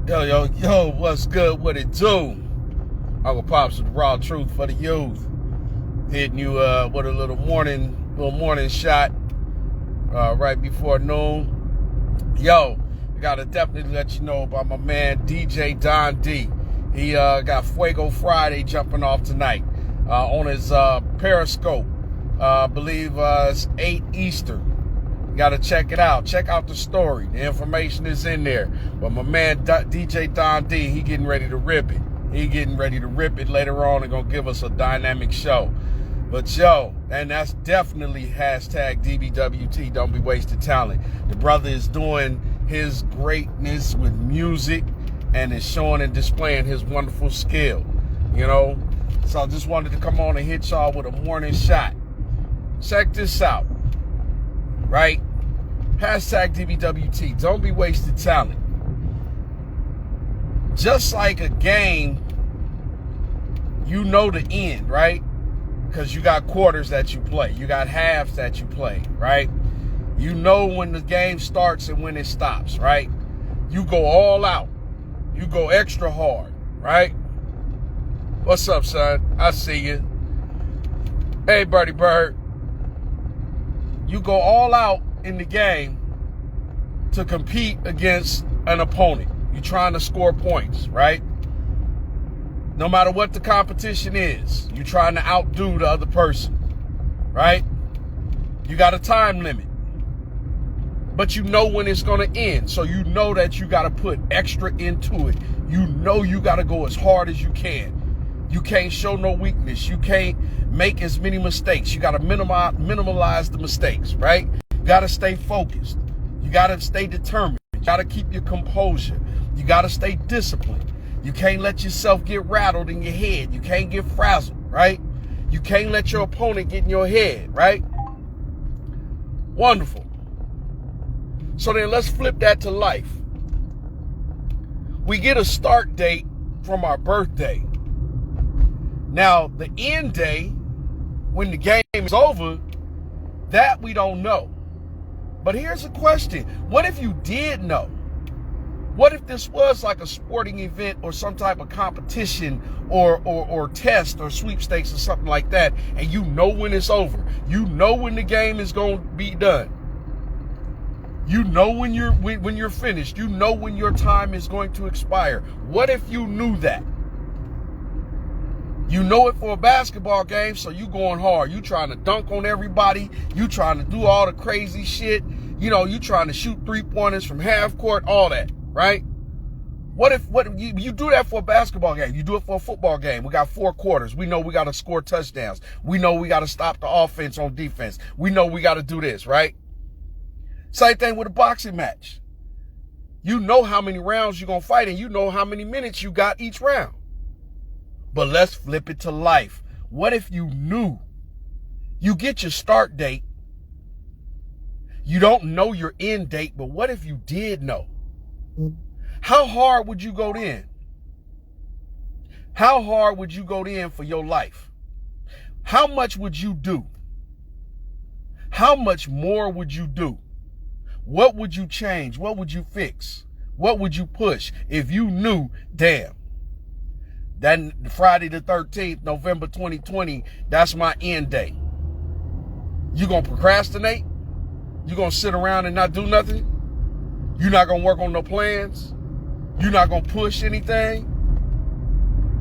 Yo, what's good? What it do? Uncle Pops with the raw truth for the youth. Hitting you with a little morning shot right before noon. Yo, I gotta definitely let you know about my man DJ Don D. He got Fuego Friday jumping off tonight on his Periscope. I believe it's 8 Eastern. Got to check it out. Check out the story. The information is in there. But my man DJ Don D, he getting ready to rip it. He getting ready to rip it later on and gonna give us a dynamic show. But yo, and that's definitely hashtag DBWT, don't be wasting talent. The brother is doing his greatness with music and is showing and displaying his wonderful skill. You know? So I just wanted to come on and hit y'all with a morning shot. Check this out. Right? Hashtag DBWT. Don't be wasting talent. Just like a game, you know the end, right? Because you got quarters that you play. You got halves that you play, right? You know when the game starts and when it stops, right? You go all out. You go extra hard, right? What's up, son? I see you. Hey, Birdie Bird. You go all out in the game to compete against an opponent. You're trying to score points, right? No matter what the competition is, you're trying to outdo the other person, right? You got a time limit, but you know when it's going to end. So you know that you got to put extra into it. You know you got to go as hard as you can. You can't show no weakness. You can't make as many mistakes. You got to minimize the mistakes, right? You got to stay focused. You got to stay determined. You got to keep your composure. You got to stay disciplined. You can't let yourself get rattled in your head. You can't get frazzled, right? You can't let your opponent get in your head, right? Wonderful. So then let's flip that to life. We get a start date from our birthday. Now, the end day, when the game is over, that we don't know. But here's a question. What if you did know? What if this was like a sporting event or some type of competition or test or sweepstakes or something like that, and you know when it's over? You know when the game is going to be done. You know when you're finished. You know when your time is going to expire. What if you knew that? You know it for a basketball game, so you going hard. You trying to dunk on everybody. You trying to do all the crazy shit. You know, you trying to shoot 3-pointers from half court, all that, right? What if you do that for a basketball game? You do it for a football game. We got 4 quarters. We know we got to score touchdowns. We know we got to stop the offense on defense. We know we got to do this, right? Same thing with a boxing match. You know how many rounds you're going to fight, and you know how many minutes you got each round. But let's flip it to life. What if you knew? You get your start date. You don't know your end date, but what if you did know? How hard would you go then? How hard would you go then for your life? How much would you do? How much more would you do? What would you change? What would you fix? What would you push if you knew, damn, that Friday the 13th, November 2020, that's my end day? You gonna procrastinate? You gonna sit around and not do nothing? You not gonna work on no plans? You not gonna push anything?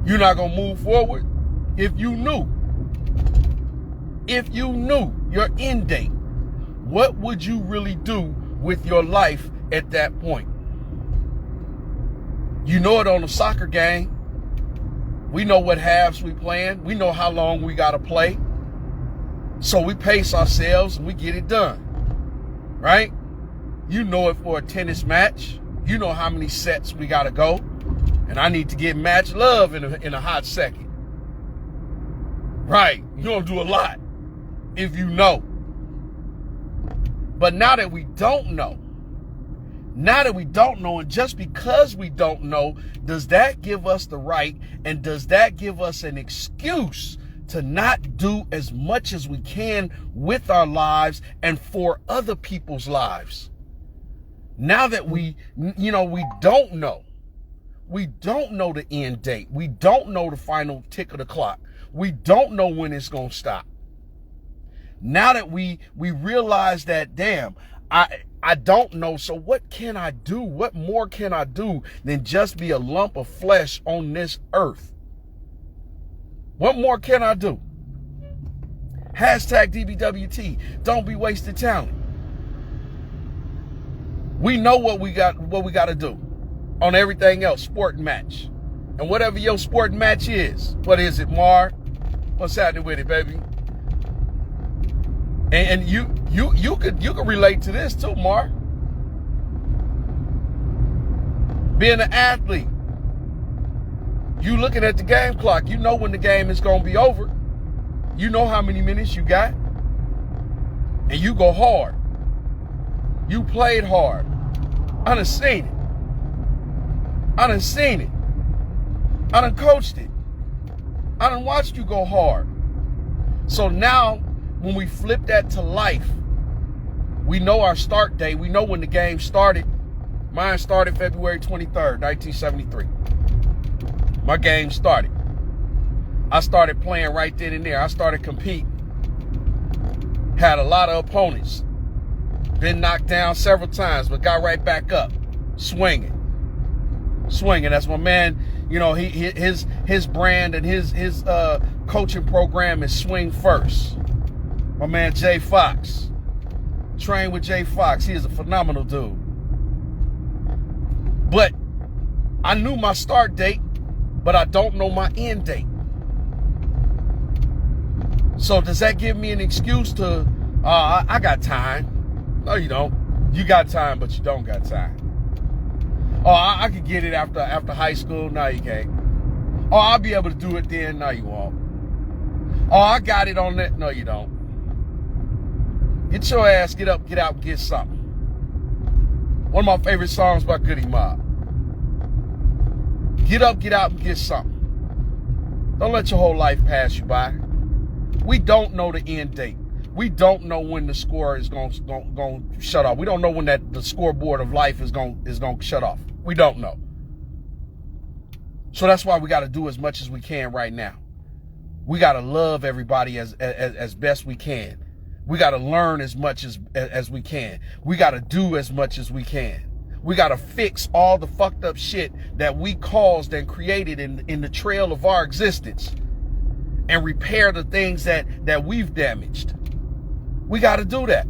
You not gonna move forward? If you knew your end date, what would you really do with your life at that point? You know it on a soccer game. We know what halves we playing. We know how long we got to play. So we pace ourselves and we get it done. Right? You know it for a tennis match. You know how many sets we got to go. And I need to get match love in a hot second. Right? You're going to do a lot if you know. But now that we don't know, and just because we don't know, does that give us the right, and does that give us an excuse to not do as much as we can with our lives and for other people's lives? Now that we don't know, We don't know the end date. We don't know the final tick of the clock. We don't know when it's going to stop. Now that we realize that, damn, I don't know, so what can I do? What more can I do than just be a lump of flesh on this earth? What more can I do? Hashtag DBWT. Don't be wasting talent. We know what we got to do on everything else, sport match. And whatever your sport match is, what is it, Mar? What's happening with it, baby? And you could relate to this too, Mar. Being an athlete, you looking at the game clock, you know when the game is gonna be over. You know how many minutes you got. And you go hard. You played hard. I done seen it. I done seen it. I done coached it. I done watched you go hard. So now, when we flip that to life, we know our start date. We know when the game started. Mine started February 23rd, 1973. My game started. I started playing right then and there. I started competing. Had a lot of opponents. Been knocked down several times, but got right back up. Swinging. That's my man. You know, his brand and his coaching program is Swing First. My man Jay Fox. Train with Jay Fox. He is a phenomenal dude. But I knew my start date, but I don't know my end date. So does that give me an excuse to, I got time? No, you don't. You got time, but you don't got time. Oh, I could get it after high school. No, you can't. Oh, I'll be able to do it then. No, you won't. Oh, I got it on that. No, you don't. Get your ass, get up, get out, and get something. One of my favorite songs by Goody Mob. Get up, get out, and get something. Don't let your whole life pass you by. We don't know the end date. We don't know when the score is going to shut off. We don't know when the scoreboard of life is going to shut off. We don't know. So that's why we got to do as much as we can right now. We got to love everybody as best we can. We got to learn as much as we can. We got to do as much as we can. We got to fix all the fucked up shit that we caused and created in the trail of our existence, and repair the things that we've damaged. We got to do that.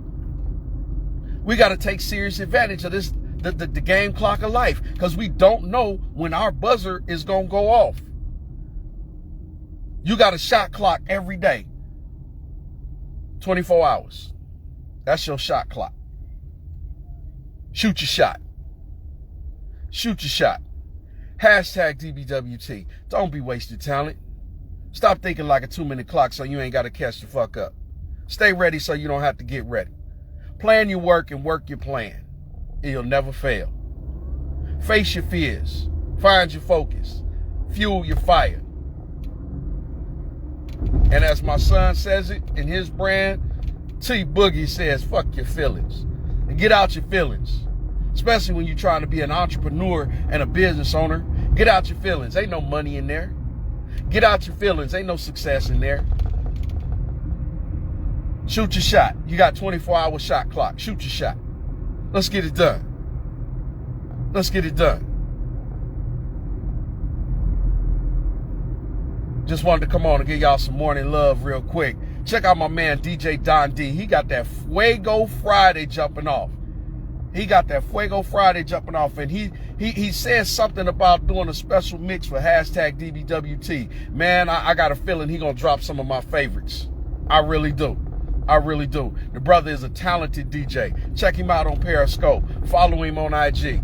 We got to take serious advantage of this, the game clock of life, because we don't know when our buzzer is going to go off. You got a shot clock every day. 24 hours. That's your shot clock. Shoot your shot. Shoot your shot. Hashtag DBWT. Don't be wasting talent. Stop thinking like a 2-minute clock so you ain't got to catch the fuck up. Stay ready so you don't have to get ready. Plan your work and work your plan. It'll never fail. Face your fears. Find your focus. Fuel your fire. And as my son says it in his brand, T Boogie says, fuck your feelings. And get out your feelings. Especially when you're trying to be an entrepreneur and a business owner. Get out your feelings. Ain't no money in there. Get out your feelings. Ain't no success in there. Shoot your shot. You got 24-hour shot clock. Shoot your shot. Let's get it done. Let's get it done. Just wanted to come on and give y'all some morning love real quick. Check out my man DJ Don D. He got that Fuego Friday jumping off. He got that Fuego Friday jumping off, and he says something about doing a special mix for hashtag DBWT. Man, I got a feeling he gonna drop some of my favorites. I really do. I really do. The brother is a talented DJ. Check him out on Periscope. Follow him on IG.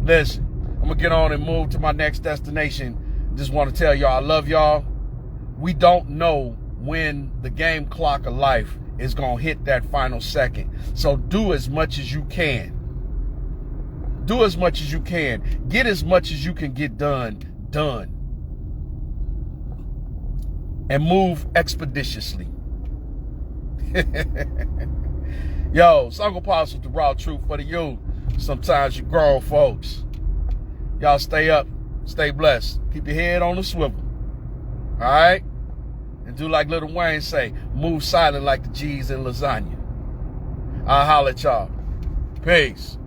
Listen, I'm gonna get on and move to my next destination. Just want to tell y'all I love y'all. We don't know when the game clock of life is going to hit that final second. So do as much as you can. Do as much as you can. Get as much as you can get done. And move expeditiously. Yo, Song Apostle, the raw truth for the youth. Sometimes you grown folks. Y'all stay up, stay blessed. Keep your head on the swivel. All right? And do like Lil Wayne say, move silent like the G's in lasagna. I'll holler at y'all. Peace.